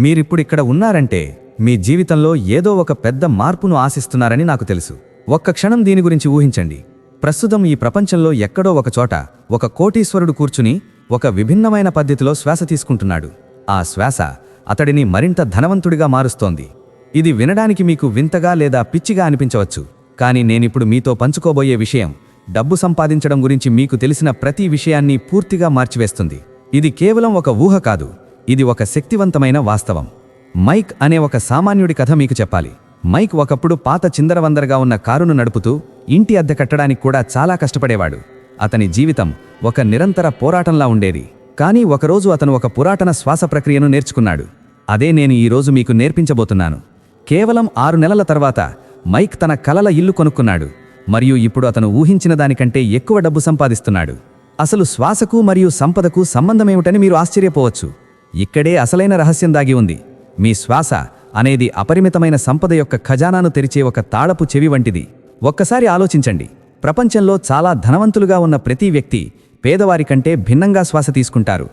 మీరిప్పుడు ఇక్కడ ఉన్నారంటే మీ జీవితంలో ఏదో ఒక పెద్ద మార్పును ఆశిస్తున్నారని నాకు తెలుసు. ఒక్క క్షణం దీని గురించి ఊహించండి. ప్రస్తుతం ఈ ప్రపంచంలో ఎక్కడో ఒక చోట ఒక కోటీశ్వరుడు కూర్చుని ఒక విభిన్నమైన పద్ధతిలో శ్వాస తీసుకుంటున్నాడు. ఆ శ్వాస అతడిని మరింత ధనవంతుడిగా మారుస్తోంది. ఇది వినడానికి మీకు వింతగా లేదా పిచ్చిగా అనిపించవచ్చు, కానీ నేనిప్పుడు మీతో పంచుకోబోయే విషయం డబ్బు సంపాదించడం గురించి మీకు తెలిసిన ప్రతి విషయాన్ని పూర్తిగా మార్చివేస్తుంది. ఇది కేవలం ఒక ఊహ కాదు, ఇది ఒక శక్తివంతమైన వాస్తవం. మైక్ అనే ఒక సామాన్యుడి కథ మీకు చెప్పాలి. మైక్ ఒకప్పుడు పాత చిందరవందరగా ఉన్న కారును నడుపుతూ ఇంటి అద్దె కట్టడానికి కూడా చాలా కష్టపడేవాడు. అతని జీవితం ఒక నిరంతర పోరాటంలా ఉండేది. కానీ ఒకరోజు అతను ఒక పురాతన శ్వాస ప్రక్రియను నేర్చుకున్నాడు. అదే నేను ఈరోజు మీకు నేర్పించబోతున్నాను. కేవలం 6 నెలల తర్వాత మైక్ తన కలల ఇల్లు కొనుక్కున్నాడు, మరియు ఇప్పుడు అతను ఊహించిన దానికంటే ఎక్కువ డబ్బు సంపాదిస్తున్నాడు. అసలు శ్వాసకు మరియు సంపదకు సంబంధమేమిటని మీరు ఆశ్చర్యపోవచ్చు. ఇక్కడే అసలైన రహస్యం దాగి ఉంది. మీ శ్వాస అనేది అపరిమితమైన సంపద యొక్క ఖజానాను తెరిచే ఒక తాళపు చెవి వంటిది. ఒక్కసారి ఆలోచించండి. ప్రపంచంలో చాలా ధనవంతులుగా ఉన్న ప్రతి వ్యక్తి పేదవారి కంటే భిన్నంగా శ్వాస తీసుకుంటారు.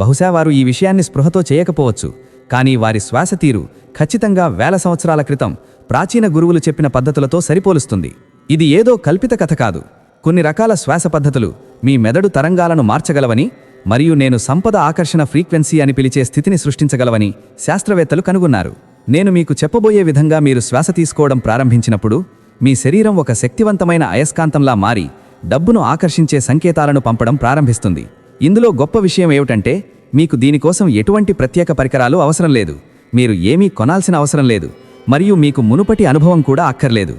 బహుశా వారు ఈ విషయాన్ని స్పృహతో చేయకపోవచ్చు, కానీ వారి శ్వాస తీరు ఖచ్చితంగా వేల సంవత్సరాల క్రితం ప్రాచీన గురువులు చెప్పిన పద్ధతులతో సరిపోలుస్తుంది. ఇది ఏదో కల్పిత కథ కాదు. కొన్ని రకాల శ్వాస పద్ధతులు మీ మెదడు తరంగాలను మార్చగలవని, మరియు నేను సంపద ఆకర్షణ ఫ్రీక్వెన్సీ అని పిలిచే స్థితిని సృష్టించగలవని శాస్త్రవేత్తలు కనుగొన్నారు. నేను మీకు చెప్పబోయే విధంగా మీరు శ్వాస తీసుకోవడం ప్రారంభించినప్పుడు మీ శరీరం ఒక శక్తివంతమైన అయస్కాంతంలా మారి డబ్బును ఆకర్షించే సంకేతాలను పంపడం ప్రారంభిస్తుంది. ఇందులో గొప్ప విషయం ఏమిటంటే మీకు దీనికోసం ఎటువంటి ప్రత్యేక పరికరాలు అవసరం లేదు. మీరు ఏమీ కొనాల్సిన అవసరం లేదు, మరియు మీకు మునుపటి అనుభవం కూడా అక్కర్లేదు.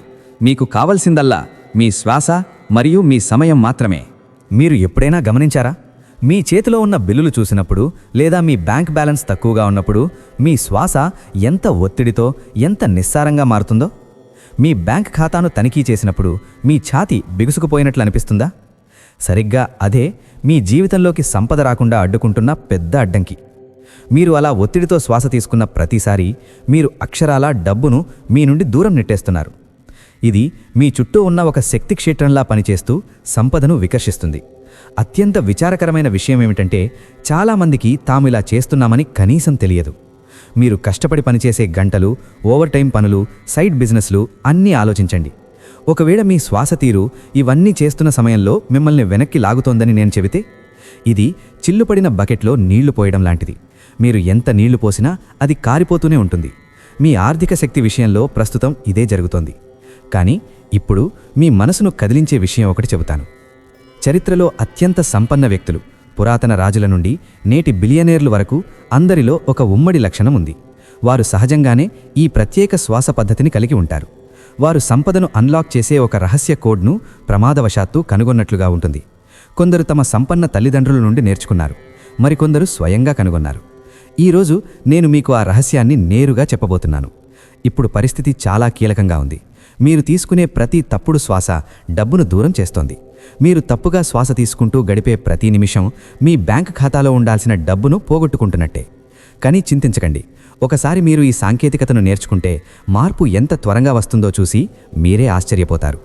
మీకు కావలసిందల్లా మీ శ్వాస మరియు మీ సమయం మాత్రమే. మీరు ఎప్పుడైనా గమనించారా? మీ చేతిలో ఉన్న బిల్లులు చూసినప్పుడు లేదా మీ బ్యాంక్ బ్యాలెన్స్ తక్కువగా ఉన్నప్పుడు మీ శ్వాస ఎంత ఒత్తిడితో, ఎంత నిస్సారంగా మారుతుందో? మీ బ్యాంక్ ఖాతాను తనిఖీ చేసినప్పుడు మీ ఛాతీ బిగుసుకుపోయినట్లు అనిపిస్తుందా? సరిగ్గా అదే మీ జీవితంలోకి సంపద రాకుండా అడ్డుకుంటున్న పెద్ద అడ్డంకి. మీరు అలా ఒత్తిడితో శ్వాస తీసుకున్న ప్రతిసారి మీరు అక్షరాలా డబ్బును మీ నుండి దూరం నెట్టేస్తున్నారు. ఇది మీ చుట్టూ ఉన్న ఒక శక్తి క్షేత్రంలా పనిచేస్తూ సంపదను వికర్షిస్తుంది. అత్యంత విచారకరమైన విషయం ఏమిటంటే చాలామందికి తాము ఇలా చేస్తున్నామని కనీసం తెలియదు. మీరు కష్టపడి పనిచేసే గంటలు, ఓవర్ టైం పనులు, సైడ్ బిజినెస్లు అన్నీ ఆలోచించండి. ఒకవేళ మీ శ్వాస తీరు ఇవన్నీ చేస్తున్న సమయంలో మిమ్మల్ని వెనక్కి లాగుతోందని నేను చెబితే, ఇది చిల్లుపడిన బకెట్లో నీళ్లు పోయడం లాంటిది. మీరు ఎంత నీళ్లు పోసినా అది కారిపోతూనే ఉంటుంది. మీ ఆర్థిక శక్తి విషయంలో ప్రస్తుతం ఇదే జరుగుతోంది. కానీ ఇప్పుడు మీ మనసును కదిలించే విషయం ఒకటి చెబుతాను. చరిత్రలో అత్యంత సంపన్న వ్యక్తులు, పురాతన రాజుల నుండి నేటి బిలియనేర్లు వరకు అందరిలో ఒక ఉమ్మడి లక్షణం ఉంది. వారు సహజంగానే ఈ ప్రత్యేక శ్వాస పద్ధతిని కలిగి ఉంటారు. వారు సంపదను అన్లాక్ చేసే ఒక రహస్య కోడ్ను ప్రమాదవశాత్తు కనుగొన్నట్లుగా ఉంటుంది. కొందరు తమ సంపన్న తల్లిదండ్రుల నుండి నేర్చుకున్నారు, మరికొందరు స్వయంగా కనుగొన్నారు. ఈరోజు నేను మీకు ఆ రహస్యాన్ని నేరుగా చెప్పబోతున్నాను. ఇప్పుడు పరిస్థితి చాలా కీలకంగా ఉంది. మీరు తీసుకునే ప్రతి తప్పుడు శ్వాస డబ్బును దూరం చేస్తోంది. మీరు తప్పుగా శ్వాస తీసుకుంటూ గడిపే ప్రతి నిమిషం మీ బ్యాంక్ ఖాతాలో ఉండాల్సిన డబ్బును పోగొట్టుకుంటున్నట్టే. కానీ చింతించకండి. ఒకసారి మీరు ఈ సాంకేతికతను నేర్చుకుంటే మార్పు ఎంత త్వరగా వస్తుందో చూసి మీరే ఆశ్చర్యపోతారు.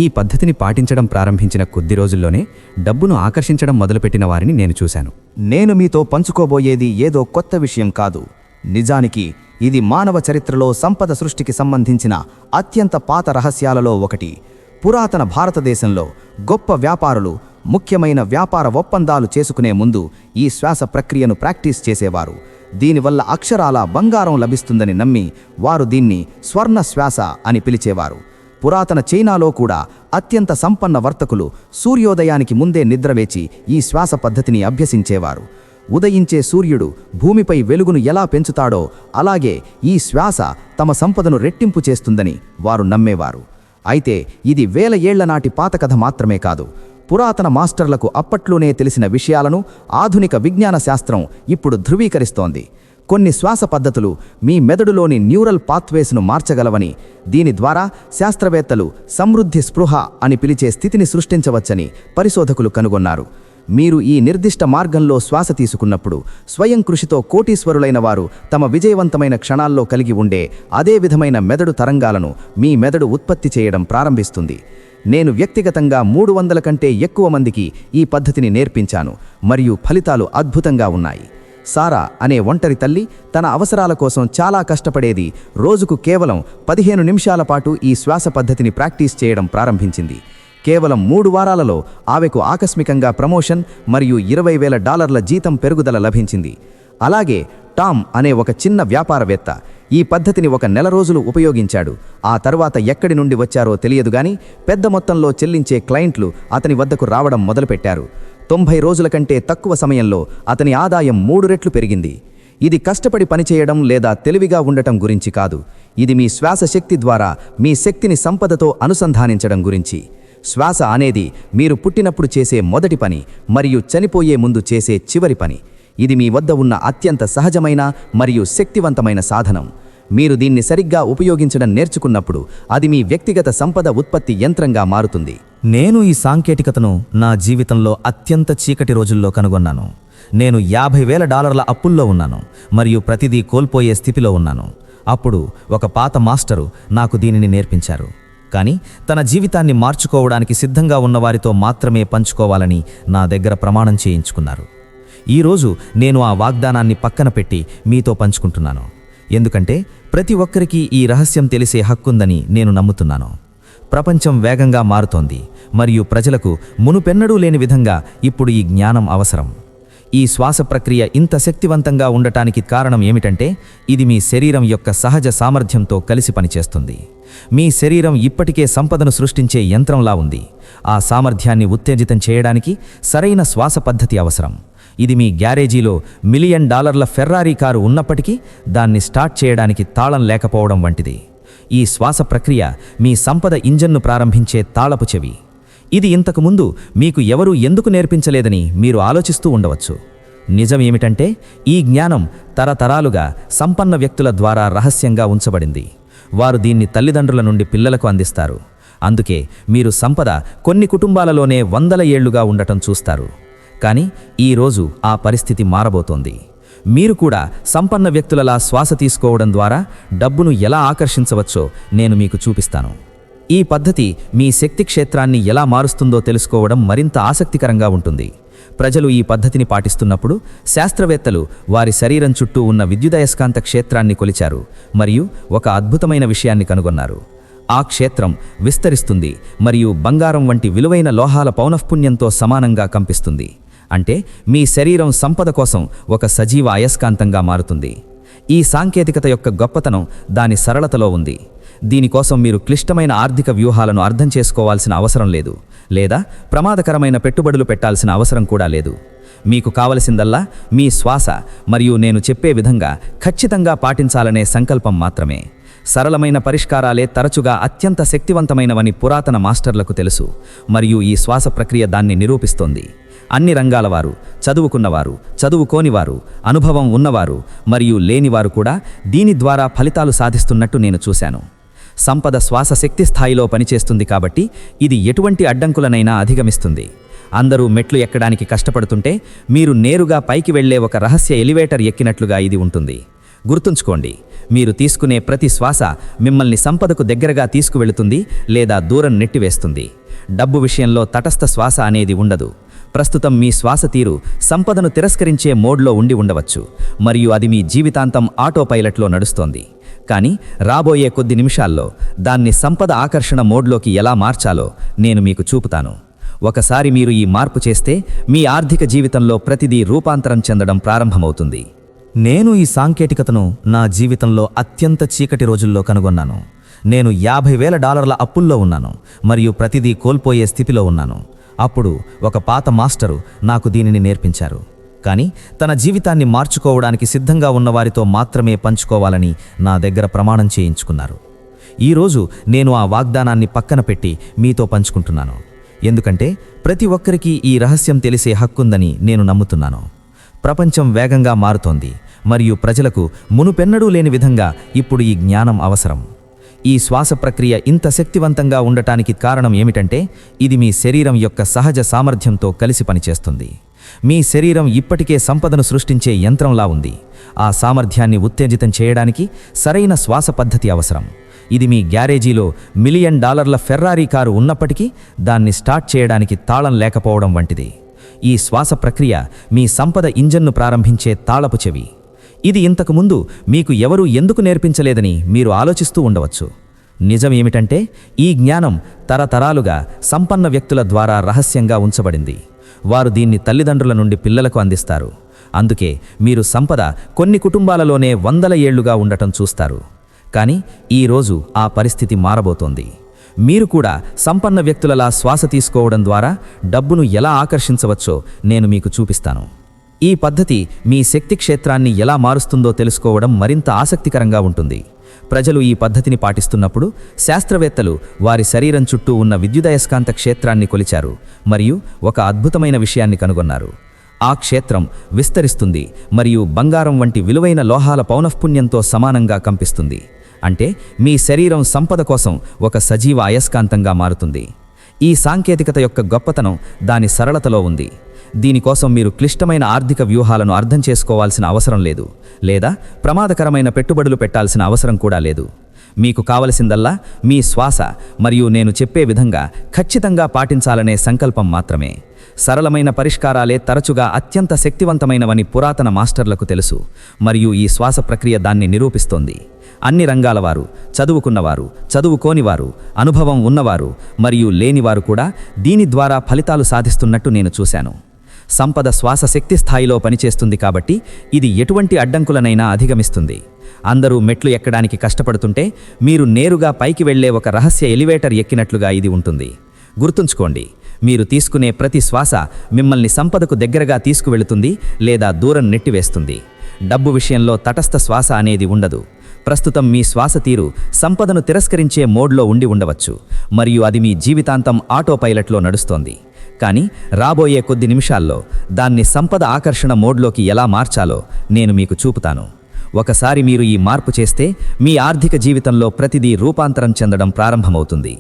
ఈ పద్ధతిని పాటించడం ప్రారంభించిన కొద్ది రోజుల్లోనే డబ్బును ఆకర్షించడం మొదలుపెట్టిన వారిని నేను చూశాను. నేను మీతో పంచుకోబోయేది ఏదో కొత్త విషయం కాదు. నిజానికి ఇది మానవ చరిత్రలో సంపద సృష్టికి సంబంధించిన అత్యంత పాత రహస్యాలలో ఒకటి. పురాతన భారతదేశంలో గొప్ప వ్యాపారులు ముఖ్యమైన వ్యాపార ఒప్పందాలు చేసుకునే ముందు ఈ శ్వాస ప్రక్రియను ప్రాక్టీస్ చేసేవారు. దీనివల్ల అక్షరాల బంగారం లభిస్తుందని నమ్మి వారు దీన్ని స్వర్ణ శ్వాస అని పిలిచేవారు. పురాతన చైనాలో కూడా అత్యంత సంపన్న వర్తకులు సూర్యోదయానికి ముందే నిద్రలేచి ఈ శ్వాస పద్ధతిని అభ్యసించేవారు. ఉదయించే సూర్యుడు భూమిపై వెలుగును ఎలా పెంచుతాడో అలాగే ఈ శ్వాస తమ సంపదను రెట్టింపు చేస్తుందని వారు నమ్మేవారు. అయితే ఇది వేల ఏళ్ల నాటి పాత కథ మాత్రమే కాదు. పురాతన మాస్టర్లకు అప్పట్లోనే తెలిసిన విషయాలను ఆధునిక విజ్ఞాన శాస్త్రం ఇప్పుడు ధృవీకరిస్తోంది. కొన్ని శ్వాస పద్ధతులు మీ మెదడులోని న్యూరల్ పాత్వేస్ను మార్చగలవని, దీని ద్వారా శాస్త్రవేత్తలు సమృద్ధి స్పృహ అని పిలిచే స్థితిని సృష్టించవచ్చని పరిశోధకులు కనుగొన్నారు. మీరు ఈ నిర్దిష్ట మార్గంలో శ్వాస తీసుకున్నప్పుడు స్వయం కృషితో కోటీశ్వరులైన వారు తమ విజయవంతమైన క్షణాల్లో కలిగి ఉండే అదే విధమైన మెదడు తరంగాలను మీ మెదడు ఉత్పత్తి చేయడం ప్రారంభిస్తుంది. నేను వ్యక్తిగతంగా 300 కంటే ఎక్కువ మందికి ఈ పద్ధతిని నేర్పించాను, మరియు ఫలితాలు అద్భుతంగా ఉన్నాయి. సారా అనే ఒంటరి తల్లి తన అవసరాల కోసం చాలా కష్టపడేది. రోజుకు కేవలం 15 నిమిషాల పాటు ఈ శ్వాస పద్ధతిని ప్రాక్టీస్ చేయడం ప్రారంభించింది. కేవలం 3 వారాలలో ఆమెకు ఆకస్మికంగా ప్రమోషన్ మరియు $20,000 జీతం పెరుగుదల లభించింది. అలాగే టామ్ అనే ఒక చిన్న వ్యాపారవేత్త ఈ పద్ధతిని 1 నెల రోజులు ఉపయోగించాడు. ఆ తర్వాత ఎక్కడి నుండి వచ్చారో తెలియదు గాని పెద్ద మొత్తంలో చెల్లించే క్లయింట్లు అతని వద్దకు రావడం మొదలుపెట్టారు. 90 రోజుల కంటే తక్కువ సమయంలో అతని ఆదాయం 3 రెట్లు పెరిగింది. ఇది కష్టపడి పనిచేయడం లేదా తెలివిగా ఉండటం గురించి కాదు. ఇది మీ శ్వాస శక్తి ద్వారా మీ శక్తిని సంపదతో అనుసంధానించడం గురించి. శ్వాస అనేది మీరు పుట్టినప్పుడు చేసే మొదటి పని మరియు చనిపోయే ముందు చేసే చివరి పని. ఇది మీ వద్ద ఉన్న అత్యంత సహజమైన మరియు శక్తివంతమైన సాధనం. మీరు దీన్ని సరిగ్గా ఉపయోగించడం నేర్చుకున్నప్పుడు అది మీ వ్యక్తిగత సంపద ఉత్పత్తి యంత్రంగా మారుతుంది. నేను ఈ సాంకేతికతను నా జీవితంలో అత్యంత చీకటి రోజుల్లో కనుగొన్నాను. నేను $50,000 అప్పుల్లో ఉన్నాను మరియు ప్రతిదీ కోల్పోయే స్థితిలో ఉన్నాను. అప్పుడు ఒక పాత మాస్టరు నాకు దీనిని నేర్పించారు. కానీ తన జీవితాన్ని మార్చుకోవడానికి సిద్ధంగా ఉన్నవారితో మాత్రమే పంచుకోవాలని నా దగ్గర ప్రమాణం చేయించుకున్నారు. ఈరోజు నేను ఆ వాగ్దానాన్ని పక్కన పెట్టి మీతో పంచుకుంటున్నాను. ఎందుకంటే ప్రతి ఒక్కరికి ఈ రహస్యం తెలిసే హక్కుందని నేను నమ్ముతున్నాను. ప్రపంచం వేగంగా మారుతోంది మరియు ప్రజలకు మునుపెన్నడూ లేని విధంగా ఇప్పుడు ఈ జ్ఞానం అవసరం. ఈ శ్వాస ప్రక్రియ ఇంత శక్తివంతంగా ఉండటానికి కారణం ఏమిటంటే ఇది మీ శరీరం యొక్క సహజ సామర్థ్యంతో కలిసి పనిచేస్తుంది. మీ శరీరం ఇప్పటికే సంపదను సృష్టించే యంత్రంలా ఉంది. ఆ సామర్థ్యాన్ని ఉత్తేజితం చేయడానికి సరైన శ్వాస పద్ధతి అవసరం. ఇది మీ గ్యారేజీలో $1 మిలియన్ ఫెర్రారీ కారు ఉన్నప్పటికీ దాన్ని స్టార్ట్ చేయడానికి తాళం లేకపోవడం వంటిది. ఈ శ్వాస ప్రక్రియ మీ సంపద ఇంజన్ను ప్రారంభించే తాళపు చెవి. ఇది ఇంతకుముందు మీకు ఎవరూ ఎందుకు నేర్పించలేదని మీరు ఆలోచిస్తూ ఉండవచ్చు. నిజం ఏమిటంటే ఈ జ్ఞానం తరతరాలుగా సంపన్న వ్యక్తుల ద్వారా రహస్యంగా ఉంచబడింది. వారు దీన్ని తల్లిదండ్రుల నుండి పిల్లలకు అందిస్తారు. అందుకే మీరు సంపద కొన్ని కుటుంబాలలోనే 100 ఏళ్లుగా ఉండటం చూస్తారు. కానీ ఈరోజు ఆ పరిస్థితి మారబోతోంది. మీరు కూడా సంపన్న వ్యక్తులలా శ్వాస తీసుకోవడం ద్వారా డబ్బును ఎలా ఆకర్షించవచ్చో నేను మీకు చూపిస్తాను. ఈ పద్ధతి మీ శక్తి క్షేత్రాన్ని ఎలా మారుస్తుందో తెలుసుకోవడం మరింత ఆసక్తికరంగా ఉంటుంది. ప్రజలు ఈ పద్ధతిని పాటిస్తున్నప్పుడు శాస్త్రవేత్తలు వారి శరీరం చుట్టూ ఉన్న విద్యుదయస్కాంత క్షేత్రాన్ని కొలిచారు మరియు ఒక అద్భుతమైన విషయాన్ని కనుగొన్నారు. ఆ క్షేత్రం విస్తరిస్తుంది మరియు బంగారం వంటి విలువైన లోహాల పౌనఃపున్యంతో సమానంగా కంపిస్తుంది. అంటే మీ శరీరం సంపద కోసం ఒక సజీవ అయస్కాంతంగా మారుతుంది. ఈ సాంకేతికత యొక్క గొప్పతనం దాని సరళతలో ఉంది. దీనికోసం మీరు క్లిష్టమైన ఆర్థిక వ్యూహాలను అర్థం చేసుకోవాల్సిన అవసరం లేదు, లేదా ప్రమాదకరమైన పెట్టుబడులు పెట్టాల్సిన అవసరం కూడా లేదు. మీకు కావలసిందల్లా మీ శ్వాస మరియు నేను చెప్పే విధంగా ఖచ్చితంగా పాటించాలనే సంకల్పం మాత్రమే. సరళమైన పరిష్కారాలే తరచుగా అత్యంత శక్తివంతమైనవని పురాతన మాస్టర్లకు తెలుసు మరియు ఈ శ్వాస ప్రక్రియ దాన్ని నిరూపిస్తోంది. అన్ని రంగాల వారు, చదువుకున్నవారు, చదువుకోనివారు, అనుభవం ఉన్నవారు మరియు లేనివారు కూడా దీని ద్వారా ఫలితాలు సాధిస్తున్నట్టు నేను చూశాను. సంపద శ్వాస శక్తి స్థాయిలో పనిచేస్తుంది కాబట్టి ఇది ఎటువంటి అడ్డంకులనైనా అధిగమిస్తుంది. అందరూ మెట్లు ఎక్కడానికి కష్టపడుతుంటే మీరు నేరుగా పైకి వెళ్లే ఒక రహస్య ఎలివేటర్ ఎక్కినట్లుగా ఇది ఉంటుంది. గుర్తుంచుకోండి, మీరు తీసుకునే ప్రతి శ్వాస మిమ్మల్ని సంపదకు దగ్గరగా తీసుకువెళుతుంది లేదా దూరం నెట్టివేస్తుంది. డబ్బు విషయంలో తటస్థ శ్వాస అనేది ఉండదు. ప్రస్తుతం మీ శ్వాస తీరు సంపదను తిరస్కరించే మోడ్లో ఉండి ఉండవచ్చు మరియు అది మీ జీవితాంతం ఆటో పైలట్లో నడుస్తోంది. కానీ రాబోయే కొద్ది నిమిషాల్లో దాన్ని సంపద ఆకర్షణ మోడ్లోకి ఎలా మార్చాలో నేను మీకు చూపుతాను. ఒకసారి మీరు ఈ మార్పు చేస్తే మీ ఆర్థిక జీవితంలో ప్రతిదీ రూపాంతరం చెందడం ప్రారంభమవుతుంది. నేను ఈ సాంకేతికతను నా జీవితంలో అత్యంత చీకటి రోజుల్లో కనుగొన్నాను. నేను $50,000 అప్పుల్లో ఉన్నాను మరియు ప్రతిదీ కోల్పోయే స్థితిలో ఉన్నాను. అప్పుడు ఒక పాత మాస్టరు నాకు దీనిని నేర్పించారు. కానీ తన జీవితాన్ని మార్చుకోవడానికి సిద్ధంగా ఉన్నవారితో మాత్రమే పంచుకోవాలని నా దగ్గర ప్రమాణం చేయించుకున్నారు. ఈరోజు నేను ఆ వాగ్దానాన్ని పక్కన పెట్టి మీతో పంచుకుంటున్నాను. ఎందుకంటే ప్రతి ఒక్కరికి ఈ రహస్యం తెలిసే హక్కుందని నేను నమ్ముతున్నాను. ప్రపంచం వేగంగా మారుతోంది మరియు ప్రజలకు మునుపెన్నడూ లేని విధంగా ఇప్పుడు ఈ జ్ఞానం అవసరం. ఈ శ్వాస ప్రక్రియ ఇంత శక్తివంతంగా ఉండటానికి కారణం ఏమిటంటే ఇది మీ శరీరం యొక్క సహజ సామర్థ్యంతో కలిసి పనిచేస్తుంది. మీ శరీరం ఇప్పటికే సంపదను సృష్టించే యంత్రంలా ఉంది. ఆ సామర్థ్యాన్ని ఉత్తేజితం చేయడానికి సరైన శ్వాస పద్ధతి అవసరం. ఇది మీ గ్యారేజీలో $1 మిలియన్ ఫెర్రారీ కారు ఉన్నప్పటికీ దాన్ని స్టార్ట్ చేయడానికి తాళం లేకపోవడం వంటిది. ఈ శ్వాస ప్రక్రియ మీ సంపద ఇంజన్ను ప్రారంభించే తాళపు చెవి. ఇది ఇంతకుముందు మీకు ఎవరూ ఎందుకు నేర్పించలేదని మీరు ఆలోచిస్తూ ఉండవచ్చు. నిజమేమిటంటే ఈ జ్ఞానం తరతరాలుగా సంపన్న వ్యక్తుల ద్వారా రహస్యంగా ఉంచబడింది. వారు దీన్ని తల్లిదండ్రుల నుండి పిల్లలకు అందిస్తారు. అందుకే మీరు సంపద కొన్ని కుటుంబాలలోనే వందల ఏళ్లుగా ఉండటం చూస్తారు. కానీ ఈరోజు ఆ పరిస్థితి మారబోతోంది. మీరు కూడా సంపన్న వ్యక్తులలా శ్వాస తీసుకోవడం ద్వారా డబ్బును ఎలా ఆకర్షించవచ్చో నేను మీకు చూపిస్తాను. ఈ పద్ధతి మీ శక్తి క్షేత్రాన్ని ఎలా మారుస్తుందో తెలుసుకోవడం మరింత ఆసక్తికరంగా ఉంటుంది. ప్రజలు ఈ పద్ధతిని పాటిస్తున్నప్పుడు శాస్త్రవేత్తలు వారి శరీరం చుట్టూ ఉన్న విద్యుదయస్కాంత క్షేత్రాన్ని కొలిచారు మరియు ఒక అద్భుతమైన విషయాన్ని కనుగొన్నారు. ఆ క్షేత్రం విస్తరిస్తుంది మరియు బంగారం వంటి విలువైన లోహాల పౌనఃపున్యంతో సమానంగా కంపిస్తుంది. అంటే మీ శరీరం సంపద కోసం ఒక సజీవ అయస్కాంతంగా మారుతుంది. ఈ సాంకేతికత యొక్క గొప్పతనం దాని సరళతలో ఉంది. దీనికోసం మీరు క్లిష్టమైన ఆర్థిక వ్యూహాలను అర్థం చేసుకోవాల్సిన అవసరం లేదు, లేదా ప్రమాదకరమైన పెట్టుబడులు పెట్టాల్సిన అవసరం కూడా లేదు. మీకు కావలసిందల్లా మీ శ్వాస మరియు నేను చెప్పే విధంగా ఖచ్చితంగా పాటించాలనే సంకల్పం మాత్రమే. సరళమైన పరిష్కారాలే తరచుగా అత్యంత శక్తివంతమైనవని పురాతన మాస్టర్లకు తెలుసు, మరియు ఈ శ్వాస ప్రక్రియ దాన్ని నిరూపిస్తోంది. అన్ని రంగాల వారు, చదువుకున్నవారు, చదువుకోనివారు, అనుభవం ఉన్నవారు మరియు లేనివారు కూడా దీని ద్వారా ఫలితాలు సాధిస్తున్నట్టు నేను చూశాను. సంపద శ్వాస శక్తి స్థాయిలో పనిచేస్తుంది కాబట్టి ఇది ఎటువంటి అడ్డంకులనైనా అధిగమిస్తుంది. అందరూ మెట్లు ఎక్కడానికి కష్టపడుతుంటే మీరు నేరుగా పైకి వెళ్లే ఒక రహస్య ఎలివేటర్ ఎక్కినట్లుగా ఇది ఉంటుంది. గుర్తుంచుకోండి, మీరు తీసుకునే ప్రతి శ్వాస మిమ్మల్ని సంపదకు దగ్గరగా తీసుకువెళుతుంది లేదా దూరం నెట్టివేస్తుంది. డబ్బు విషయంలో తటస్థ శ్వాస అనేది ఉండదు. ప్రస్తుతం మీ శ్వాస తీరు సంపదను తిరస్కరించే మోడ్లో ఉండి ఉండవచ్చు మరియు అది మీ జీవితాంతం ఆటో పైలట్లో నడుస్తోంది. కానీ రాబోయే కొద్ది నిమిషాల్లో దాన్ని సంపద ఆకర్షణ మోడ్లోకి ఎలా మార్చాలో నేను మీకు చూపుతాను. ఒకసారి మీరు ఈ మార్పు చేస్తే మీ ఆర్థిక జీవితంలో ప్రతిదీ రూపాంతరం చెందడం ప్రారంభమవుతుంది.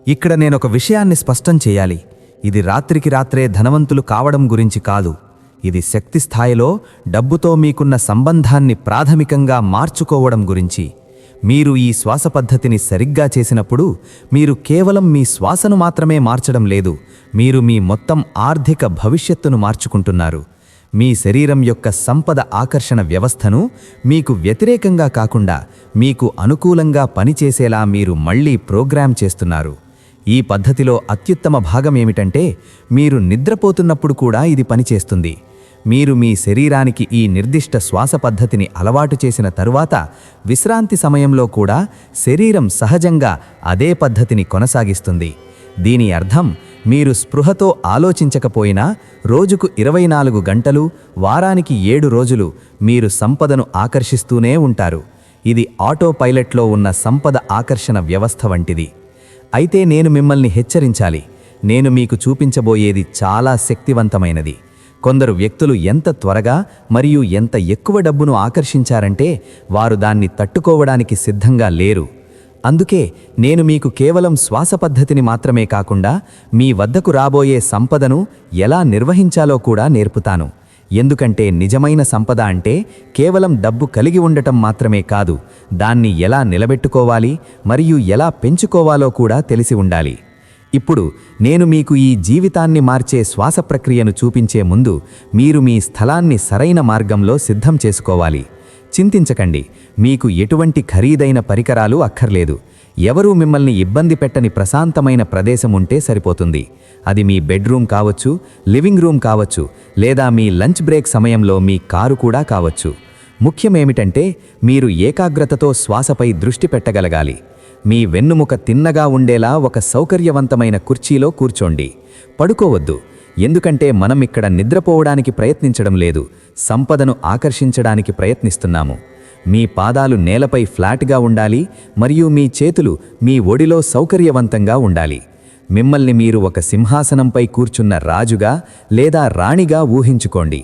ఇక్కడ నేనొక విషయాన్ని స్పష్టం చేయాలి. ఇది రాత్రికి రాత్రే ధనవంతులు కావడం గురించి కాదు. ఇది శక్తి స్థాయిలో డబ్బుతో మీకున్న సంబంధాన్ని ప్రాథమికంగా మార్చుకోవడం గురించి. మీరు ఈ శ్వాస పద్ధతిని సరిగ్గా చేసినప్పుడు మీరు కేవలం మీ శ్వాసను మాత్రమే మార్చడం లేదు, మీరు మీ మొత్తం ఆర్థిక భవిష్యత్తును మార్చుకుంటున్నారు. మీ శరీరం యొక్క సంపద ఆకర్షణ వ్యవస్థను మీకు వ్యతిరేకంగా కాకుండా మీకు అనుకూలంగా పనిచేసేలా మీరు మళ్ళీ ప్రోగ్రామ్ చేస్తున్నారు. ఈ పద్ధతిలో అత్యుత్తమ భాగం ఏమిటంటే మీరు నిద్రపోతున్నప్పుడు కూడా ఇది పనిచేస్తుంది. మీరు మీ శరీరానికి ఈ నిర్దిష్ట శ్వాస పద్ధతిని అలవాటు చేసిన తరువాత విశ్రాంతి సమయంలో కూడా శరీరం సహజంగా అదే పద్ధతిని కొనసాగిస్తుంది. దీని అర్థం మీరు స్పృహతో ఆలోచించకపోయినా రోజుకు 24 గంటలు, వారానికి 7 రోజులు మీరు సంపదను ఆకర్షిస్తూనే ఉంటారు. ఇది ఆటో పైలట్లో ఉన్న సంపద ఆకర్షణ వ్యవస్థ వంటిది. అయితే నేను మిమ్మల్ని హెచ్చరించాలి. నేను మీకు చూపించబోయేది చాలా శక్తివంతమైనది. కొందరు వ్యక్తులు ఎంత త్వరగా మరియు ఎంత ఎక్కువ డబ్బును ఆకర్షించారంటే వారు దాన్ని తట్టుకోవడానికి సిద్ధంగా లేరు. అందుకే నేను మీకు కేవలం శ్వాస పద్ధతిని మాత్రమే కాకుండా మీ వద్దకు రాబోయే సంపదను ఎలా నిర్వహించాలో కూడా నేర్పుతాను. ఎందుకంటే నిజమైన సంపద అంటే కేవలం డబ్బు కలిగి ఉండటం మాత్రమే కాదు, దాన్ని ఎలా నిలబెట్టుకోవాలి మరియు ఎలా పెంచుకోవాలో కూడా తెలిసి ఉండాలి. ఇప్పుడు నేను మీకు ఈ జీవితాన్ని మార్చే శ్వాస ప్రక్రియను చూపించే ముందు మీరు మీ స్థలాన్ని సరైన మార్గంలో సిద్ధం చేసుకోవాలి. చింతించకండి, మీకు ఎటువంటి ఖరీదైన పరికరాలు అక్కర్లేదు. ఎవరూ మిమ్మల్ని ఇబ్బంది పెట్టని ప్రశాంతమైన ప్రదేశం ఉంటే సరిపోతుంది. అది మీ బెడ్రూమ్ కావచ్చు, లివింగ్ రూమ్ కావచ్చు, లేదా మీ లంచ్ బ్రేక్ సమయంలో మీ కారు కూడా కావచ్చు. ముఖ్యమేమిటంటే మీరు ఏకాగ్రతతో శ్వాసపై దృష్టి పెట్టగలగాలి. మీ వెన్నుముక తిన్నగా ఉండేలా ఒక సౌకర్యవంతమైన కుర్చీలో కూర్చోండి. పడుకోవద్దు, ఎందుకంటే మనం ఇక్కడ నిద్రపోవడానికి ప్రయత్నించడం లేదు, సంపదను ఆకర్షించడానికి ప్రయత్నిస్తున్నాము. మీ పాదాలు నేలపై ఫ్లాట్గా ఉండాలి మరియు మీ చేతులు మీ ఒడిలో సౌకర్యవంతంగా ఉండాలి. మిమ్మల్ని మీరు ఒక సింహాసనంపై కూర్చున్న రాజుగా లేదా రాణిగా ఊహించుకోండి.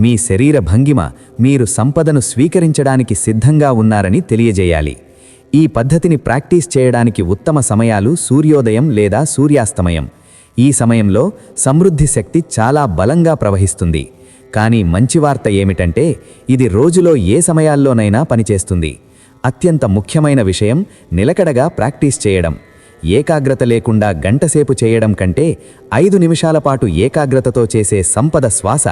మీ శరీర భంగిమ మీరు సంపదను స్వీకరించడానికి సిద్ధంగా ఉన్నారని తెలియజేయాలి. ఈ పద్ధతిని ప్రాక్టీస్ చేయడానికి ఉత్తమ సమయాలు సూర్యోదయం లేదా సూర్యాస్తమయం. ఈ సమయంలో సమృద్ధి శక్తి చాలా బలంగా ప్రవహిస్తుంది. కానీ మంచి వార్త ఏమిటంటే ఇది రోజులో ఏ సమయాల్లోనైనా పనిచేస్తుంది. అత్యంత ముఖ్యమైన విషయం నిలకడగా ప్రాక్టీస్ చేయడం. ఏకాగ్రత లేకుండా గంటసేపు చేయడం కంటే 5 నిమిషాల పాటు ఏకాగ్రతతో చేసే సంపద శ్వాస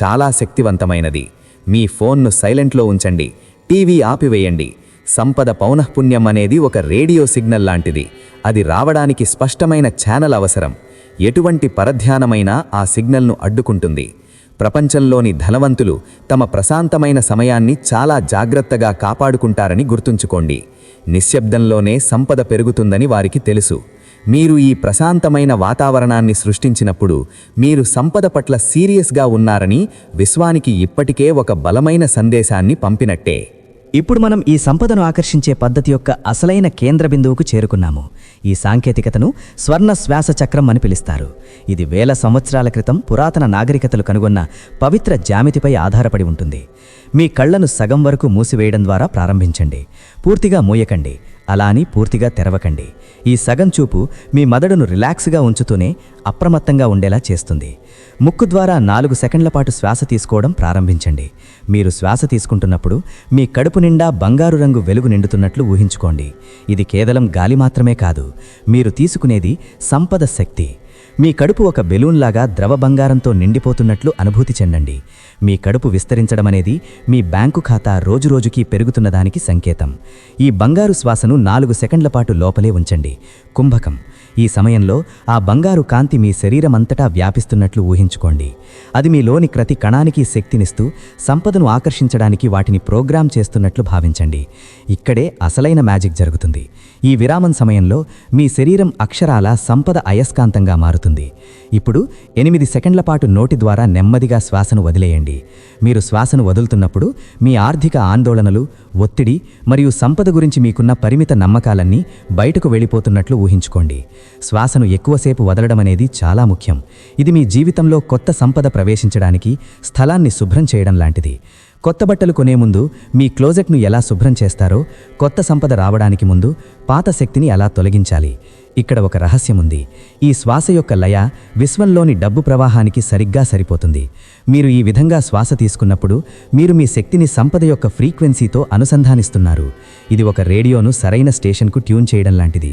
చాలా శక్తివంతమైనది. మీ ఫోన్ను సైలెంట్లో ఉంచండి, టీవీ ఆపివేయండి. సంపద పౌనఃపుణ్యం అనేది ఒక రేడియో సిగ్నల్ లాంటిది. అది రావడానికి స్పష్టమైన ఛానల్ అవసరం. ఎటువంటి పరధ్యానమైనా ఆ సిగ్నల్ను అడ్డుకుంటుంది. ప్రపంచంలోని ధనవంతులు తమ ప్రశాంతమైన సమయాన్ని చాలా జాగ్రత్తగా కాపాడుకుంటారని గుర్తుంచుకోండి. నిశ్శబ్దంలోనే సంపద పెరుగుతుందని వారికి తెలుసు. మీరు ఈ ప్రశాంతమైన వాతావరణాన్ని సృష్టించినప్పుడు మీరు సంపద పట్ల సీరియస్గా ఉన్నారని విశ్వానికి ఇప్పటికే ఒక బలమైన సందేశాన్ని పంపినట్టే. ఇప్పుడు మనం ఈ సంపదను ఆకర్షించే పద్ధతి యొక్క అసలైన కేంద్ర బిందువుకు చేరుకున్నాము. ఈ సాంకేతికతను స్వర్ణ శ్వాస చక్రం అని పిలుస్తారు. ఇది వేల సంవత్సరాల క్రితం పురాతన నాగరికతలు కనుగొన్న పవిత్ర జ్యామితిపై ఆధారపడి ఉంటుంది. మీ కళ్ళను సగం వరకు మూసివేయడం ద్వారా ప్రారంభించండి. పూర్తిగా మూయకండి, అలా అని పూర్తిగా తెరవకండి. ఈ సగం చూపు మీ మెదడును రిలాక్స్గా ఉంచుతూనే అప్రమత్తంగా ఉండేలా చేస్తుంది. ముక్కు ద్వారా 4 సెకండ్ల పాటు శ్వాస తీసుకోవడం ప్రారంభించండి. మీరు శ్వాస తీసుకుంటున్నప్పుడు మీ కడుపు నిండా బంగారు రంగు వెలుగు నిండుతున్నట్లు ఊహించుకోండి. ఇది కేవలం గాలి మాత్రమే కాదు, మీరు తీసుకునేది సంపద శక్తి. మీ కడుపు ఒక బెలూన్లాగా ద్రవ బంగారంతో నిండిపోతున్నట్లు అనుభూతి చెందండి. మీ కడుపు విస్తరించడం అనేది మీ బ్యాంకు ఖాతా రోజురోజుకీ పెరుగుతున్నదానికి సంకేతం. ఈ బంగారు శ్వాసను 4 సెకండ్ల పాటు లోపలే ఉంచండి. కుంభకం. ఈ సమయంలో ఆ బంగారు కాంతి మీ శరీరమంతటా వ్యాపిస్తున్నట్లు ఊహించుకోండి. అది మీలోని ప్రతి కణానికి శక్తినిస్తూ సంపదను ఆకర్షించడానికి వాటిని ప్రోగ్రామ్ చేస్తున్నట్లు భావించండి. ఇక్కడే అసలైన మ్యాజిక్ జరుగుతుంది. ఈ విరామం సమయంలో మీ శరీరం అక్షరాల సంపద అయస్కాంతంగా మారుతుంది. ఇప్పుడు 8 సెకండ్ల పాటు నోటి ద్వారా నెమ్మదిగా శ్వాసను వదిలేయండి. మీరు శ్వాసను వదులుతున్నప్పుడు మీ ఆర్థిక ఆందోళనలు, ఒత్తిడి మరియు సంపద గురించి మీకున్న పరిమిత నమ్మకాలన్నీ బయటకు వెళ్ళిపోతున్నట్లు ఊహించుకోండి. శ్వాసను ఎక్కువసేపు వదలడం అనేది చాలా ముఖ్యం. ఇది మీ జీవితంలో కొత్త సంపద ప్రవేశించడానికి స్థలాన్ని శుభ్రం చేయడం లాంటిది. కొత్త బట్టలు కొనే ముందు మీ క్లోజెట్ను ఎలా శుభ్రం చేస్తారో, కొత్త సంపద రావడానికి ముందు పాత శక్తిని అలా తొలగించాలి. ఇక్కడ ఒక రహస్యం ఉంది. ఈ శ్వాస యొక్క లయ విశ్వంలోని డబ్బు ప్రవాహానికి సరిగ్గా సరిపోతుంది. మీరు ఈ విధంగా శ్వాస తీసుకున్నప్పుడు మీరు మీ శక్తిని సంపద యొక్క ఫ్రీక్వెన్సీతో అనుసంధానిస్తున్నారు. ఇది ఒక రేడియోను సరైన స్టేషన్కు ట్యూన్ చేయడం లాంటిది.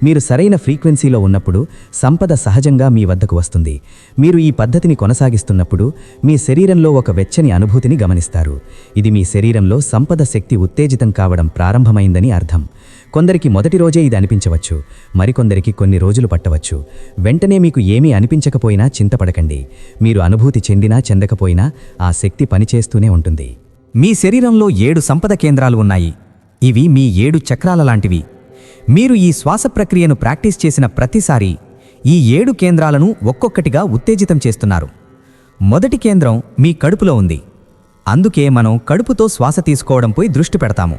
మీరు సరైన ఫ్రీక్వెన్సీలో ఉన్నప్పుడు సంపద సహజంగా మీ వద్దకు వస్తుంది. మీరు ఈ పద్ధతిని కొనసాగిస్తున్నప్పుడు మీ శరీరంలో ఒక వెచ్చని అనుభూతిని గమనిస్తారు. ఇది మీ శరీరంలో సంపద శక్తి ఉత్తేజితం కావడం ప్రారంభమైందని అర్థం. కొందరికి మొదటి రోజే ఇది అనిపించవచ్చు, మరికొందరికి కొన్ని రోజులు పట్టవచ్చు. వెంటనే మీకు ఏమీ అనిపించకపోయినా చింతపడకండి. మీరు అనుభూతి చెందినా చెందకపోయినా ఆ శక్తి పనిచేస్తూనే ఉంటుంది. మీ శరీరంలో 7 సంపద కేంద్రాలు ఉన్నాయి. ఇవి మీ 7 చక్రాల లాంటివి. మీరు ఈ శ్వాస ప్రక్రియను ప్రాక్టీస్ చేసిన ప్రతిసారి ఈ 7 కేంద్రాలను ఒక్కొక్కటిగా ఉత్తేజితం చేస్తున్నారు. మొదటి కేంద్రం మీ కడుపులో ఉంది. అందుకే మనం కడుపుతో శ్వాస తీసుకోవడంపై దృష్టి పెడతాము.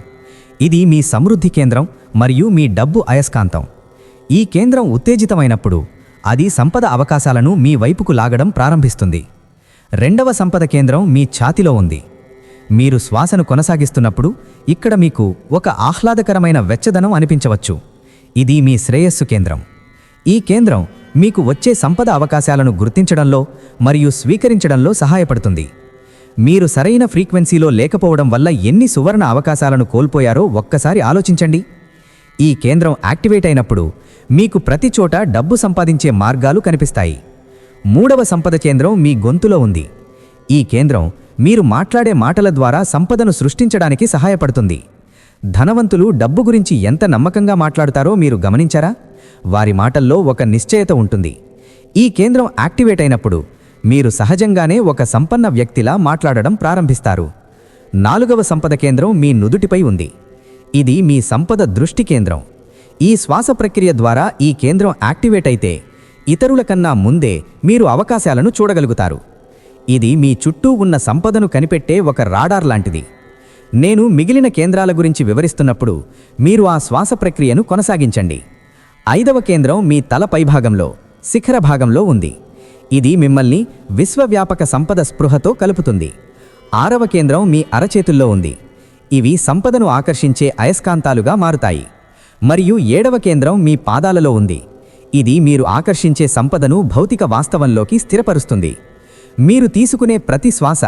ఇది మీ సమృద్ధి కేంద్రం మరియు మీ డబ్బు అయస్కాంతం. ఈ కేంద్రం ఉత్తేజితమైనప్పుడు అది సంపద అవకాశాలను మీ వైపుకు లాగడం ప్రారంభిస్తుంది. రెండవ సంపద కేంద్రం మీ ఛాతిలో ఉంది. మీరు శ్వాసను కొనసాగిస్తున్నప్పుడు ఇక్కడ మీకు ఒక ఆహ్లాదకరమైన వెచ్చదనం అనిపించవచ్చు. ఇది మీ శ్రేయస్సు కేంద్రం. ఈ కేంద్రం మీకు వచ్చే సంపద అవకాశాలను గుర్తించడంలో మరియు స్వీకరించడంలో సహాయపడుతుంది. మీరు సరైన ఫ్రీక్వెన్సీలో లేకపోవడం వల్ల ఎన్ని సువర్ణ అవకాశాలను కోల్పోయారో ఒక్కసారి ఆలోచించండి. ఈ కేంద్రం యాక్టివేట్ అయినప్పుడు మీకు ప్రతి చోట డబ్బు సంపాదించే మార్గాలు కనిపిస్తాయి. మూడవ సంపద కేంద్రం మీ గొంతులో ఉంది. ఈ కేంద్రం మీరు మాట్లాడే మాటల ద్వారా సంపదను సృష్టించడానికి సహాయపడుతుంది. ధనవంతులు డబ్బు గురించి ఎంత నమ్మకంగా మాట్లాడుతారో మీరు గమనించారా? వారి మాటల్లో ఒక నిశ్చయత ఉంటుంది. ఈ కేంద్రం యాక్టివేట్ అయినప్పుడు మీరు సహజంగానే ఒక సంపన్న వ్యక్తిలా మాట్లాడడం ప్రారంభిస్తారు. నాలుగవ సంపద కేంద్రం మీ నుదుటిపై ఉంది. ఇది మీ సంపద దృష్టి కేంద్రం. ఈ శ్వాస ప్రక్రియ ద్వారా ఈ కేంద్రం యాక్టివేట్ అయితే ఇతరుల కన్నా ముందే మీరు అవకాశాలను చూడగలుగుతారు. ఇది మీ చుట్టూ ఉన్న సంపదను కనిపెట్టే ఒక రాడార్ లాంటిది. నేను మిగిలిన కేంద్రాల గురించి వివరిస్తున్నప్పుడు మీరు ఆ శ్వాస ప్రక్రియను కొనసాగించండి. ఐదవ కేంద్రం మీ తల పైభాగంలో శిఖర భాగంలో ఉంది. ఇది మిమ్మల్ని విశ్వవ్యాపక సంపద స్పృహతో కలుపుతుంది. ఆరవ కేంద్రం మీ అరచేతుల్లో ఉంది. ఇవి సంపదను ఆకర్షించే అయస్కాంతాలుగా మారుతాయి. మరియు ఏడవ కేంద్రం మీ పాదాలలో ఉంది. ఇది మీరు ఆకర్షించే సంపదను భౌతిక వాస్తవంలోకి స్థిరపరుస్తుంది. మీరు తీసుకునే ప్రతి శ్వాస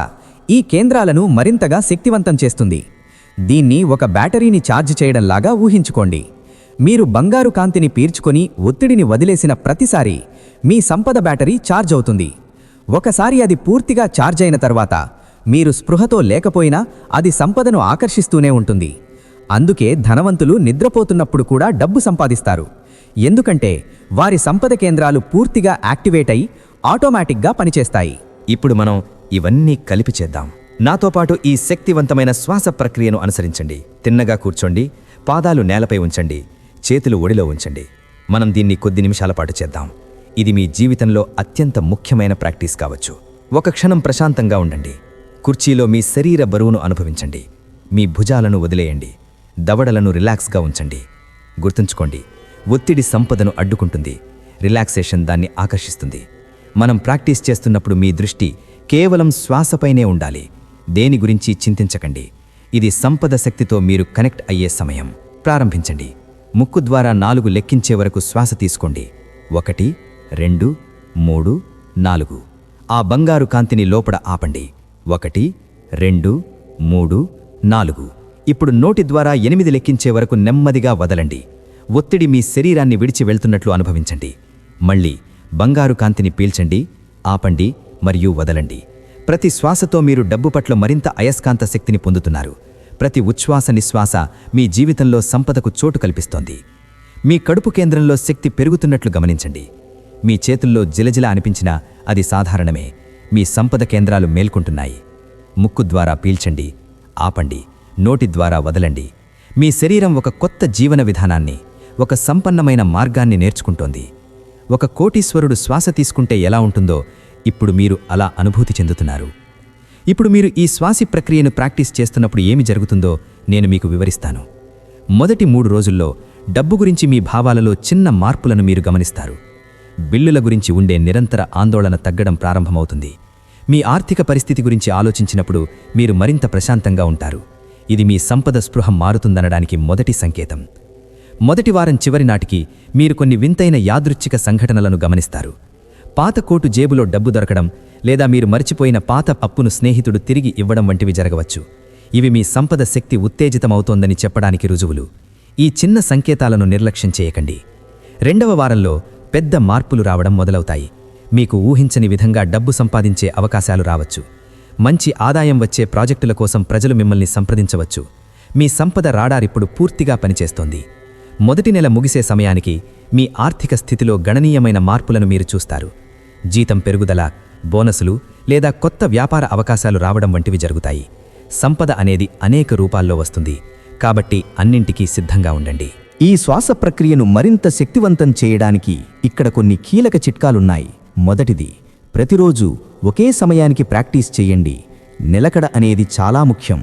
ఈ కేంద్రాలను మరింతగా శక్తివంతం చేస్తుంది. దీన్ని ఒక బ్యాటరీని ఛార్జ్ చేయడంలాగా ఊహించుకోండి. మీరు బంగారు కాంతిని పీల్చుకొని ఒత్తిడిని వదిలేసిన ప్రతిసారి మీ సంపద బ్యాటరీ ఛార్జ్ అవుతుంది. ఒకసారి అది పూర్తిగా ఛార్జ్ అయిన తర్వాత మీరు స్పృహతో లేకపోయినా అది సంపదను ఆకర్షిస్తూనే ఉంటుంది. అందుకే ధనవంతులు నిద్రపోతున్నప్పుడు కూడా డబ్బు సంపాదిస్తారు. ఎందుకంటే వారి సంపద కేంద్రాలు పూర్తిగా యాక్టివేట్ అయి ఆటోమేటిక్గా పనిచేస్తాయి. ఇప్పుడు మనం ఇవన్నీ కలిపి చేద్దాం. నాతో పాటు ఈ శక్తివంతమైన శ్వాస ప్రక్రియను అనుసరించండి. తిన్నగా కూర్చోండి, పాదాలు నేలపై ఉంచండి, చేతులు ఒడిలో ఉంచండి. మనం దీన్ని కొద్ది నిమిషాల పాటు చేద్దాం. ఇది మీ జీవితంలో అత్యంత ముఖ్యమైన ప్రాక్టీస్ కావచ్చు. ఒక క్షణం ప్రశాంతంగా ఉండండి. కుర్చీలో మీ శరీర బరువును అనుభవించండి. మీ భుజాలను వదిలేయండి. దవడలను రిలాక్స్గా ఉంచండి. గుర్తుంచుకోండి, ఒత్తిడి సంపదను అడ్డుకుంటుంది, రిలాక్సేషన్ దాన్ని ఆకర్షిస్తుంది. మనం ప్రాక్టీస్ చేస్తున్నప్పుడు మీ దృష్టి కేవలం శ్వాసపైనే ఉండాలి. దేని గురించి చింతించకండి. ఇది సంపద శక్తితో మీరు కనెక్ట్ అయ్యే సమయం. ప్రారంభించండి. ముక్కు ద్వారా 4 లెక్కించే వరకు శ్వాస తీసుకోండి. 1 2 3 4. ఆ బంగారు కాంతిని లోపల ఆపండి. 1 2 3 4. ఇప్పుడు నోటి ద్వారా 8 లెక్కించే వరకు నెమ్మదిగా వదలండి. ఒత్తిడి మీ శరీరాన్ని విడిచి వెళ్తున్నట్లు అనుభవించండి. మళ్ళీ బంగారు కాంతిని పీల్చండి, ఆపండి మరియు వదలండి. ప్రతి శ్వాసతో మీరు డబ్బు పట్ల మరింత అయస్కాంత శక్తిని పొందుతున్నారు. ప్రతి ఉచ్ఛ్వాస నిశ్వాస మీ జీవితంలో సంపదకు చోటు కల్పిస్తోంది. మీ కడుపు కేంద్రంలో శక్తి పెరుగుతున్నట్లు గమనించండి. మీ చేతుల్లో జిలజిల అనిపించినా అది సాధారణమే. మీ సంపద కేంద్రాలు మేల్కొంటున్నాయి. ముక్కు ద్వారా పీల్చండి, ఆపండి, నోటి ద్వారా వదలండి. మీ శరీరం ఒక కొత్త జీవన విధానాన్ని, ఒక సంపన్నమైన మార్గాన్ని నేర్చుకుంటోంది. ఒక కోటీశ్వరుడు శ్వాస తీసుకుంటే ఎలా ఉంటుందో ఇప్పుడు మీరు అలా అనుభూతి చెందుతున్నారు. ఇప్పుడు మీరు ఈ శ్వాసి ప్రక్రియను ప్రాక్టీస్ చేస్తున్నప్పుడు ఏమి జరుగుతుందో నేను మీకు వివరిస్తాను. మొదటి 3 రోజుల్లో డబ్బు గురించి మీ భావాలలో చిన్న మార్పులను మీరు గమనిస్తారు. బిల్లుల గురించి ఉండే నిరంతర ఆందోళన తగ్గడం ప్రారంభమవుతుంది. మీ ఆర్థిక పరిస్థితి గురించి ఆలోచించినప్పుడు మీరు మరింత ప్రశాంతంగా ఉంటారు. ఇది మీ సంపద స్పృహ మారుతుందనడానికి మొదటి సంకేతం. మొదటి వారం చివరి నాటికి మీరు కొన్ని వింతైన యాదృచ్ఛిక సంఘటనలను గమనిస్తారు. పాత కోటు జేబులో డబ్బు దొరకడం, లేదా మీరు మరిచిపోయిన పాత అప్పును స్నేహితుడు తిరిగి ఇవ్వడం వంటివి జరగవచ్చు. ఇవి మీ సంపద శక్తి ఉత్తేజితమవుతోందని చెప్పడానికి రుజువులు. ఈ చిన్న సంకేతాలను నిర్లక్ష్యం చేయకండి. 2వ వారంలో పెద్ద మార్పులు రావడం మొదలవుతాయి. మీకు ఊహించని విధంగా డబ్బు సంపాదించే అవకాశాలు రావచ్చు. మంచి ఆదాయం వచ్చే ప్రాజెక్టుల కోసం ప్రజలు మిమ్మల్ని సంప్రదించవచ్చు. మీ సంపద రాడార్ ఇప్పుడు పూర్తిగా పనిచేస్తోంది. మొదటి నెల ముగిసే సమయానికి మీ ఆర్థిక స్థితిలో గణనీయమైన మార్పులను మీరు చూస్తారు. జీతం పెరుగుదల, బోనసులు లేదా కొత్త వ్యాపార అవకాశాలు రావడం వంటివి జరుగుతాయి. సంపద అనేది అనేక రూపాల్లో వస్తుంది. కాబట్టి అన్నింటికీ సిద్ధంగా ఉండండి. ఈ శ్వాస ప్రక్రియను మరింత శక్తివంతం చేయడానికి ఇక్కడ కొన్ని కీలక చిట్కాలున్నాయి. మొదటిది, ప్రతిరోజు ఒకే సమయానికి ప్రాక్టీస్ చేయండి. నిలకడ అనేది చాలా ముఖ్యం.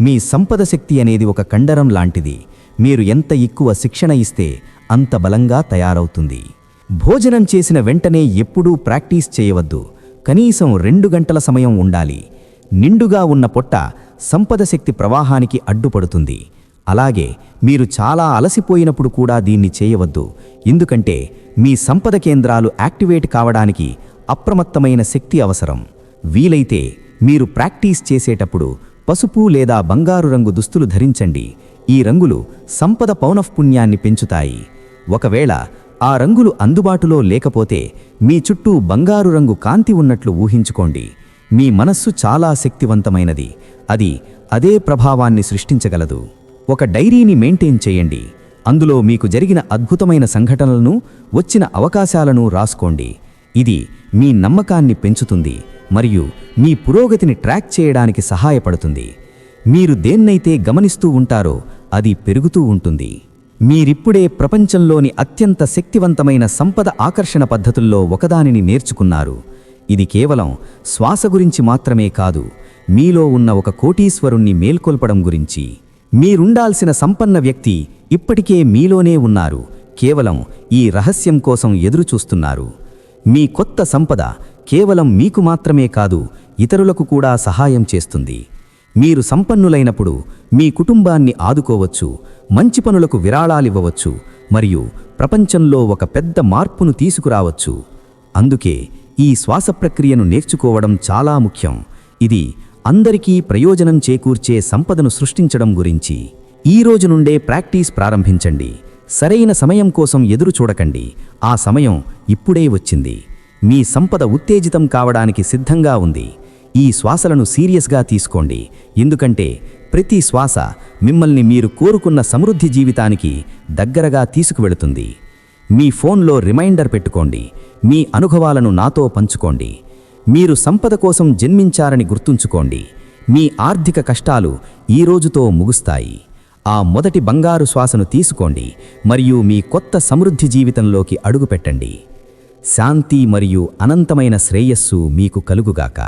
మీ సంపద శక్తి అనేది ఒక కండరం లాంటిది. మీరు ఎంత ఎక్కువ శిక్షణ ఇస్తే అంత బలంగా తయారవుతుంది. భోజనం చేసిన వెంటనే ఎప్పుడూ ప్రాక్టీస్ చేయవద్దు. కనీసం 2 గంటల సమయం ఉండాలి. నిండుగా ఉన్న పొట్ట సంపద శక్తి ప్రవాహానికి అడ్డుపడుతుంది. అలాగే మీరు చాలా అలసిపోయినప్పుడు కూడా దీన్ని చేయవద్దు. ఎందుకంటే మీ సంపద కేంద్రాలు యాక్టివేట్ కావడానికి అప్రమత్తమైన శక్తి అవసరం. వీలైతే మీరు ప్రాక్టీస్ చేసేటప్పుడు పసుపు లేదా బంగారు రంగు దుస్తులు ధరించండి. ఈ రంగులు సంపద పౌనఃపుణ్యాన్ని పెంచుతాయి. ఒకవేళ ఆ రంగులు అందుబాటులో లేకపోతే మీ చుట్టూ బంగారు రంగు కాంతి ఉన్నట్లు ఊహించుకోండి. మీ మనస్సు చాలా శక్తివంతమైనది. అది అదే ప్రభావాన్ని సృష్టించగలదు. ఒక డైరీని మెయింటైన్ చేయండి. అందులో మీకు జరిగిన అద్భుతమైన సంఘటనలను, వచ్చిన అవకాశాలను రాసుకోండి. ఇది మీ నమ్మకాన్ని పెంచుతుంది మరియు మీ పురోగతిని ట్రాక్ చేయడానికి సహాయపడుతుంది. మీరు దేన్నైతే గమనిస్తూ ఉంటారో అది పెరుగుతూ ఉంటుంది. మీరిప్పుడే ప్రపంచంలోని అత్యంత శక్తివంతమైన సంపద ఆకర్షణ పద్ధతుల్లో ఒకదానిని నేర్చుకున్నారు. ఇది కేవలం శ్వాస గురించి మాత్రమే కాదు, మీలో ఉన్న ఒక కోటీశ్వరుణ్ణి మేల్కొల్పడం గురించి. మీరుండాల్సిన సంపన్న వ్యక్తి ఇప్పటికే మీలోనే ఉన్నారు. కేవలం ఈ రహస్యం కోసం ఎదురుచూస్తున్నారు. మీ కొత్త సంపద కేవలం మీకు మాత్రమే కాదు, ఇతరులకు కూడా సహాయం చేస్తుంది. మీరు సంపన్నులైనప్పుడు మీ కుటుంబాన్ని ఆదుకోవచ్చు, మంచి పనులకు విరాళాలివ్వవచ్చు మరియు ప్రపంచంలో ఒక పెద్ద మార్పును తీసుకురావచ్చు. అందుకే ఈ శ్వాస ప్రక్రియను నేర్చుకోవడం చాలా ముఖ్యం. ఇది అందరికీ ప్రయోజనం చేకూర్చే సంపదను సృష్టించడం గురించి. ఈ రోజు నుండే ప్రాక్టీస్ ప్రారంభించండి. సరైన సమయం కోసం ఎదురు చూడకండి. ఆ సమయం ఇప్పుడే వచ్చింది. మీ సంపద ఉత్తేజితం కావడానికి సిద్ధంగా ఉంది. ఈ శ్వాసలను సీరియస్గా తీసుకోండి, ఎందుకంటే ప్రతి శ్వాస మిమ్మల్ని మీరు కోరుకున్న సమృద్ధి జీవితానికి దగ్గరగా తీసుకువెళుతుంది. మీ ఫోన్లో రిమైండర్ పెట్టుకోండి, మీ అనుభవాలను నాతో పంచుకోండి. మీరు సంపద కోసం జన్మించారని గుర్తుంచుకోండి. మీ ఆర్థిక కష్టాలు ఈ రోజుతో ముగుస్తాయి. ఆ మొదటి బంగారు శ్వాసను తీసుకోండి మరియు మీ కొత్త సమృద్ధి జీవితంలోకి అడుగుపెట్టండి. శాంతి మరియు అనంతమైన శ్రేయస్సు మీకు కలుగుగాక.